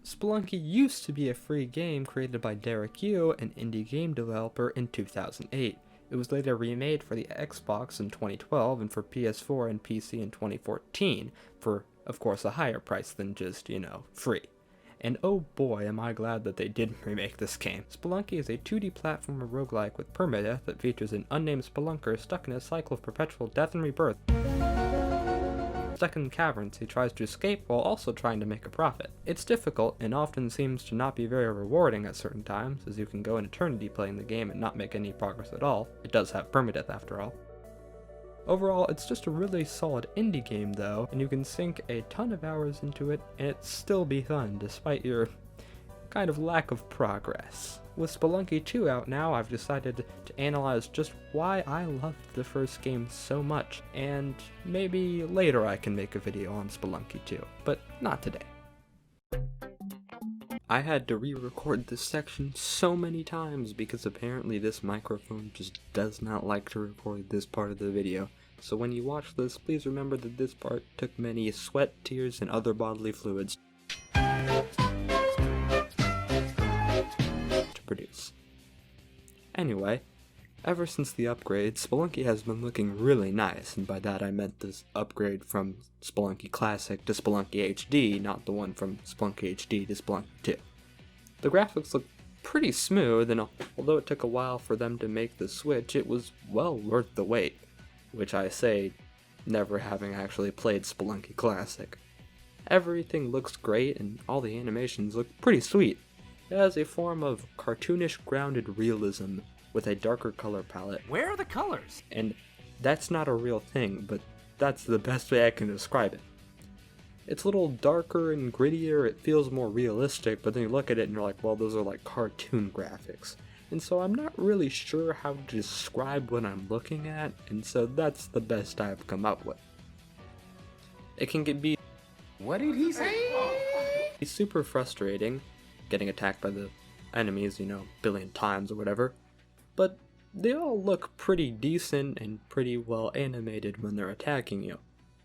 Spelunky used to be a free game created by Derek Yu, an indie game developer, in 2008. It was later remade for the Xbox in 2012 and for PS4 and PC in 2014, for, of course, a higher price than just, free. And oh boy, am I glad that they did remake this game. Spelunky is a 2D platformer roguelike with permadeath that features an unnamed spelunker stuck in a cycle of perpetual death and rebirth. Stuck in caverns, he tries to escape while also trying to make a profit. It's difficult and often seems to not be very rewarding at certain times, as you can go an eternity playing the game and not make any progress at all. It does have permadeath after all. Overall, it's just a really solid indie game though, and you can sink a ton of hours into it and it still be fun despite your kind of lack of progress. With Spelunky 2 out now, I've decided to analyze just why I loved the first game so much, and maybe later I can make a video on Spelunky 2, but not today. I had to re-record this section so many times because apparently this microphone just does not like to record this part of the video. So when you watch this, please remember that this part took many sweat, tears, and other bodily fluids to produce. Anyway, ever since the upgrade, Spelunky has been looking really nice, and by that I meant this upgrade from Spelunky Classic to Spelunky HD, not the one from Spelunky HD to Spelunky 2. The graphics look pretty smooth, and although it took a while for them to make the switch, it was well worth the wait, which I say never having actually played Spelunky Classic. Everything looks great, and all the animations look pretty sweet. It has a form of cartoonish grounded realism with a darker color palette. Where are the colors? And that's not a real thing, but that's the best way I can describe it. It's a little darker and grittier, it feels more realistic, but then you look at it and you're like, well, those are like cartoon graphics. And so I'm not really sure how to describe what I'm looking at, and so that's the best I've come up with. It can be What did he say? super frustrating, getting attacked by the enemies, a billion times or whatever, but they all look pretty decent and pretty well animated when they're attacking you.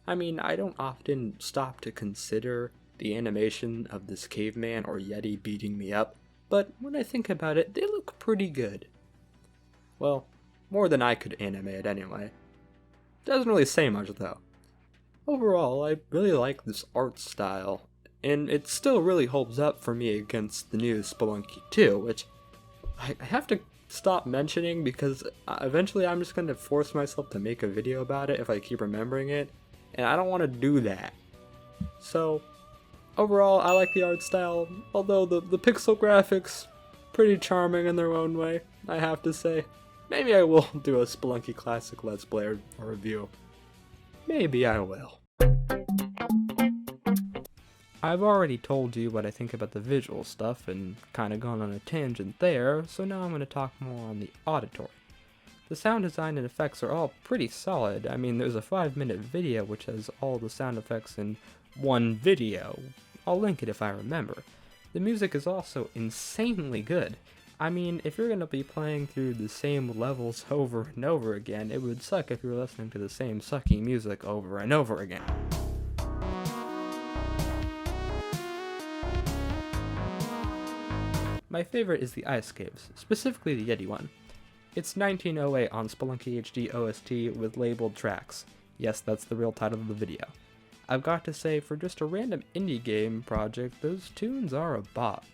I mean, I don't often stop to consider the animation of this caveman or Yeti beating me up, but when I think about it, they look pretty good. Well, more than I could animate anyway. Doesn't really say much though. Overall, I really like this art style, and it still really holds up for me against the new Spelunky 2, which I have to stop mentioning because eventually I'm just going to force myself to make a video about it if I keep remembering it, and I don't want to do that. So, overall, I like the art style, although the pixel graphics, pretty charming in their own way, I have to say. Maybe I will do a Spelunky Classic Let's Play or review. Maybe I will. I've already told you what I think about the visual stuff and kinda gone on a tangent there, so now I'm going to talk more on the auditory. The sound design and effects are all pretty solid. I mean, there's a 5-minute video which has all the sound effects in one video. I'll link it if I remember. The music is also insanely good. I mean, if you're going to be playing through the same levels over and over again, it would suck if you were listening to the same sucky music over and over again. My favorite is the Ice Caves, specifically the Yeti one. It's 1908 on Spelunky HD OST with labeled tracks. Yes, that's the real title of the video. I've got to say, for just a random indie game project, those tunes are a bop.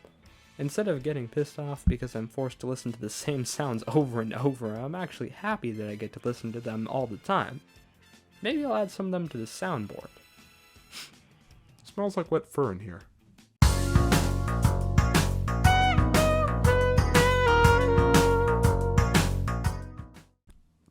Instead of getting pissed off because I'm forced to listen to the same sounds over and over, I'm actually happy that I get to listen to them all the time. Maybe I'll add some of them to the soundboard. Smells like wet fur in here.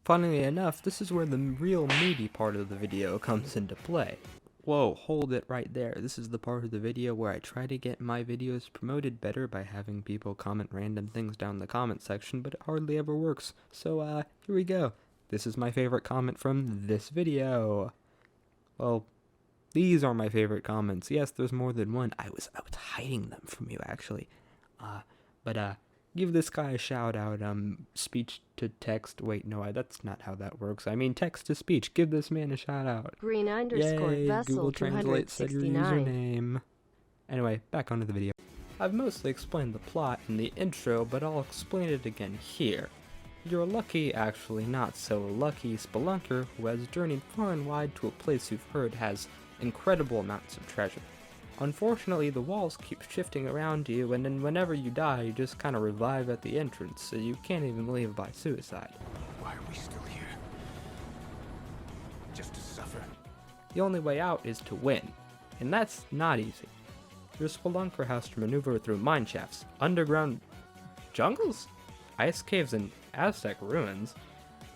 Funnily enough, this is where the real meaty part of the video comes into play. Whoa, hold it right there. This is the part of the video where I try to get my videos promoted better by having people comment random things down the comment section, but it hardly ever works. So, here we go. This is my favorite comment from this video. Well, these are my favorite comments. Yes, there's more than one. I was hiding them from you, actually. Give this guy a shout out, speech to text. Wait, no, that's not how that works. I mean text to speech. Give this man a shout out. Green_vessel Yay, Google Translate said your 269. username. Anyway, back onto the video. I've mostly explained the plot in the intro, but I'll explain it again here. You're lucky, actually not so lucky, spelunker who has journeyed far and wide to a place you've heard has incredible amounts of treasure. Unfortunately, the walls keep shifting around you, and then whenever you die, you just kind of revive at the entrance, so you can't even leave by suicide. Why are we still here? Just to suffer? The only way out is to win, and that's not easy. Your spelunker has to maneuver through mine shafts, underground jungles, ice caves, and Aztec ruins.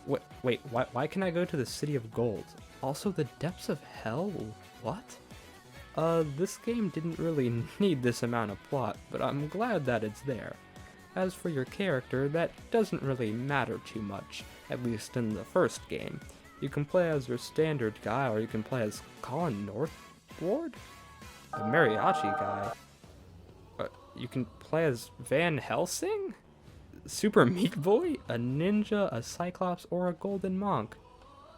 Wait, why can I go to the City of Gold? Also, the depths of hell? What? This game didn't really need this amount of plot, but I'm glad that it's there. As for your character, that doesn't really matter too much, at least in the first game. You can play as your standard guy, or you can play as Colin Northward? The mariachi guy. You can play as Van Helsing? Super Meat Boy? A ninja, a cyclops, or a golden monk?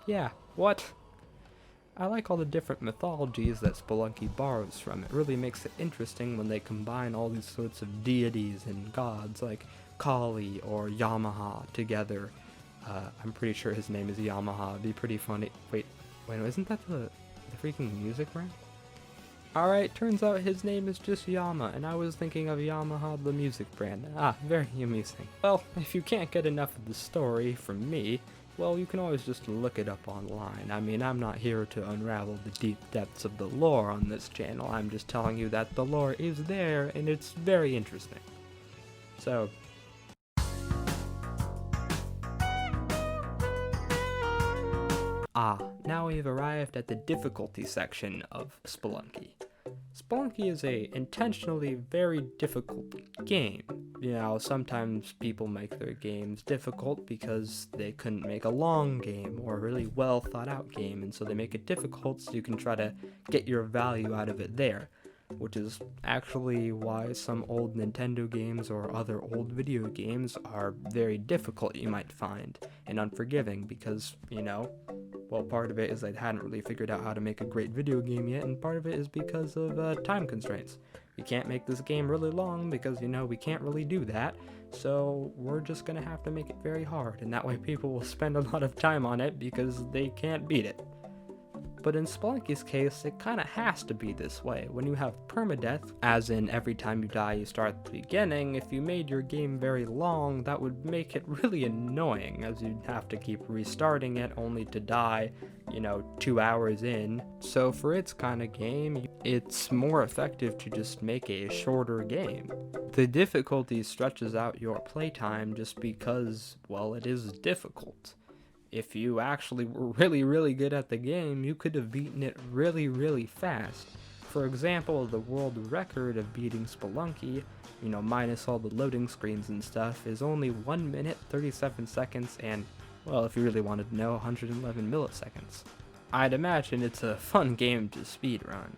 Yeah, what? I like all the different mythologies that Spelunky borrows from. It really makes it interesting when they combine all these sorts of deities and gods like Kali or Yamaha together. I'm pretty sure his name is Yamaha. It'd be pretty funny. Wait, isn't that the freaking music brand? Alright, turns out his name is just Yama, and I was thinking of Yamaha the music brand. Ah, very amusing. Well, if you can't get enough of the story from me, well, you can always just look it up online. I mean, I'm not here to unravel the deep depths of the lore on this channel. I'm just telling you that the lore is there, and it's very interesting. So, now we've arrived at the difficulty section of Spelunky. Spelunky is a intentionally very difficult game. You know, sometimes people make their games difficult because they couldn't make a long game or a really well thought out game, and so they make it difficult so you can try to get your value out of it there, which is actually why some old Nintendo games or other old video games are very difficult, you might find, and unforgiving because, you know, well, part of it is they hadn't really figured out how to make a great video game yet, and part of it is because of time constraints. We can't make this game really long because, you know, we can't really do that, so we're just gonna have to make it very hard, and that way people will spend a lot of time on it because they can't beat it. But in Spelunky's case, it kinda has to be this way. When you have permadeath, as in every time you die you start at the beginning, if you made your game very long, that would make it really annoying, as you'd have to keep restarting it only to die, you know, 2 hours in. So for its kind of game, it's more effective to just make a shorter game. The difficulty stretches out your playtime just because, well, it is difficult. If you actually were really good at the game, you could have beaten it really fast. For example, the world record of beating Spelunky, you know, minus all the loading screens and stuff, is only 1 minute, 37 seconds, and, well, if you really wanted to know, 111 milliseconds. I'd imagine it's a fun game to speedrun.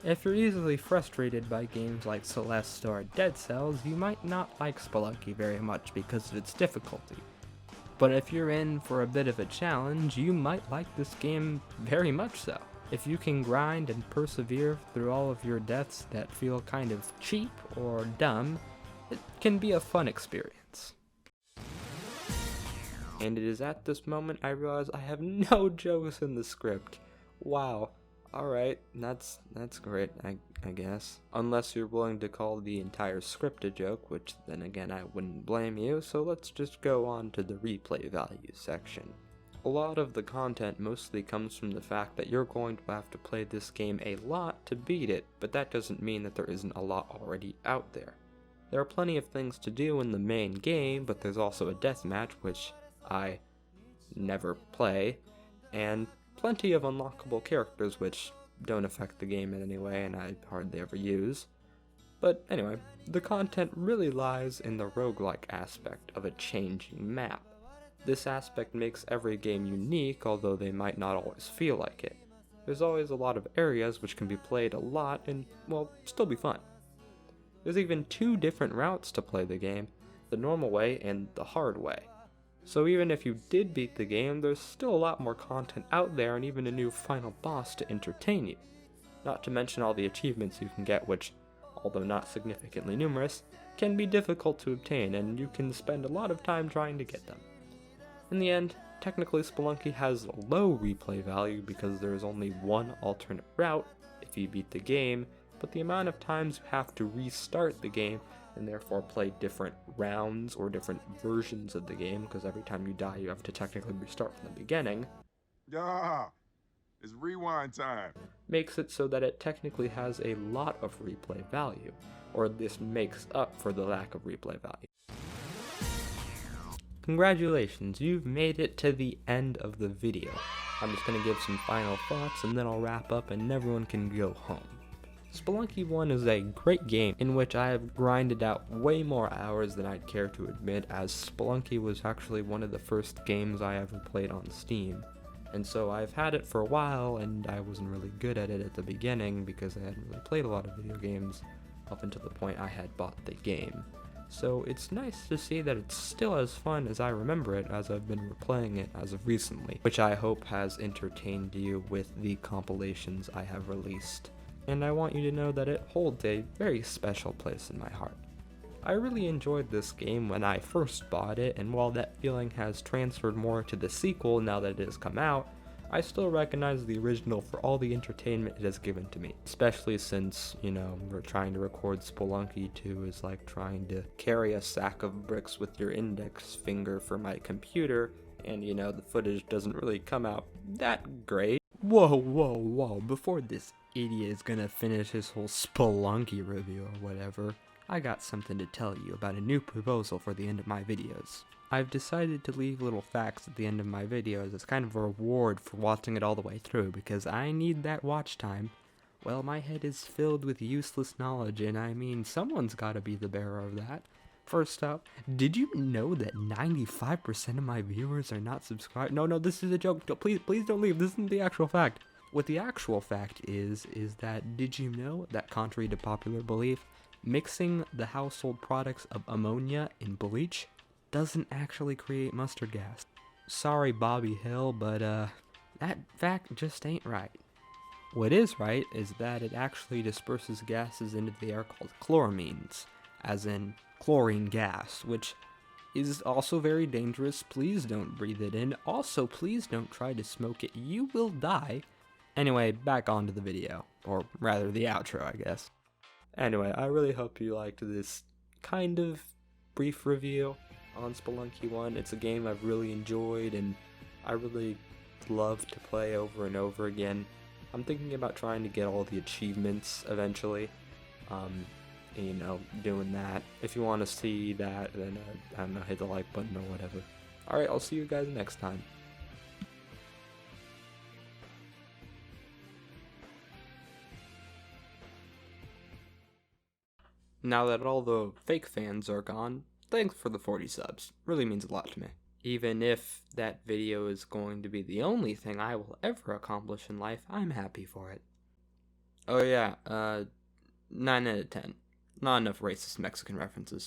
If you're easily frustrated by games like Celeste or Dead Cells, you might not like Spelunky very much because of its difficulty. But if you're in for a bit of a challenge, you might like this game very much so. If you can grind and persevere through all of your deaths that feel kind of cheap or dumb, it can be a fun experience. And it is at this moment I realize I have no jokes in the script. Wow. Alright, that's great, I guess. Unless you're willing to call the entire script a joke, which then again I wouldn't blame you, so let's just go on to the replay value section. A lot of the content mostly comes from the fact that you're going to have to play this game a lot to beat it, but that doesn't mean that there isn't a lot already out there. There are plenty of things to do in the main game, but there's also a deathmatch, which I never play, and plenty of unlockable characters which don't affect the game in any way and I hardly ever use. But anyway, the content really lies in the roguelike aspect of a changing map. This aspect makes every game unique, although they might not always feel like it. There's always a lot of areas which can be played a lot and, well, still be fun. There's even 2 different routes to play the game, the normal way and the hard way. So even if you did beat the game, there's still a lot more content out there and even a new final boss to entertain you. Not to mention all the achievements you can get, which although not significantly numerous, can be difficult to obtain, and you can spend a lot of time trying to get them. In the end, technically Spelunky has low replay value because there is only one alternate route if you beat the game, but the amount of times you have to restart the game and therefore play different rounds or different versions of the game, because every time you die you have to technically restart from the beginning, It's rewind time. makes it so that it technically has a lot of replay value, or this makes up for the lack of replay value. Congratulations, you've made it to the end of the video. I'm just going to give some final thoughts and then I'll wrap up and everyone can go home. Spelunky 1 is a great game in which I have grinded out way more hours than I'd care to admit, as Spelunky was actually one of the first games I ever played on Steam. And so I've had it for a while and I wasn't really good at it at the beginning because I hadn't really played a lot of video games up until the point I had bought the game. So it's nice to see that it's still as fun as I remember it, as I've been replaying it as of recently, which I hope has entertained you with the compilations I have released. And I want you to know that it holds a very special place in my heart. I really enjoyed this game when I first bought it, and while that feeling has transferred more to the sequel now that it has come out, I still recognize the original for all the entertainment it has given to me. Especially since, we're trying to record Spelunky 2 is like trying to carry a sack of bricks with your index finger for my computer, and the footage doesn't really come out that great. Whoa, before this idiot is gonna finish his whole Spelunky review or whatever, I got something to tell you about a new proposal for the end of my videos. I've decided to leave little facts at the end of my videos as kind of a reward for watching it all the way through, because I need that watch time. Well, my head is filled with useless knowledge, and I mean, someone's gotta be the bearer of that. First up, did you know that 95% of my viewers are not subscribed? No, this is a joke. Please don't leave. This isn't the actual fact. What the actual fact is that did you know that, contrary to popular belief, mixing the household products of ammonia and bleach doesn't actually create mustard gas? Sorry, Bobby Hill, but that fact just ain't right. What is right is that it actually disperses gases into the air called chloramines, as in chlorine gas, which is also very dangerous. Please don't breathe it in. Also, please don't try to smoke it. You will die. Anyway, back onto the video, or rather the outro, I guess. Anyway, I really hope you liked this kind of brief review on Spelunky 1. It's a game I've really enjoyed and I really love to play over and over again. I'm thinking about trying to get all the achievements eventually, doing that. If you want to see that, then I don't know, hit the like button or whatever. Alright, I'll see you guys next time. Now that all the fake fans are gone, thanks for the 40 subs. Really means a lot to me. Even if that video is going to be the only thing I will ever accomplish in life, I'm happy for it. Oh yeah, 9 out of 10. Not enough racist Mexican references.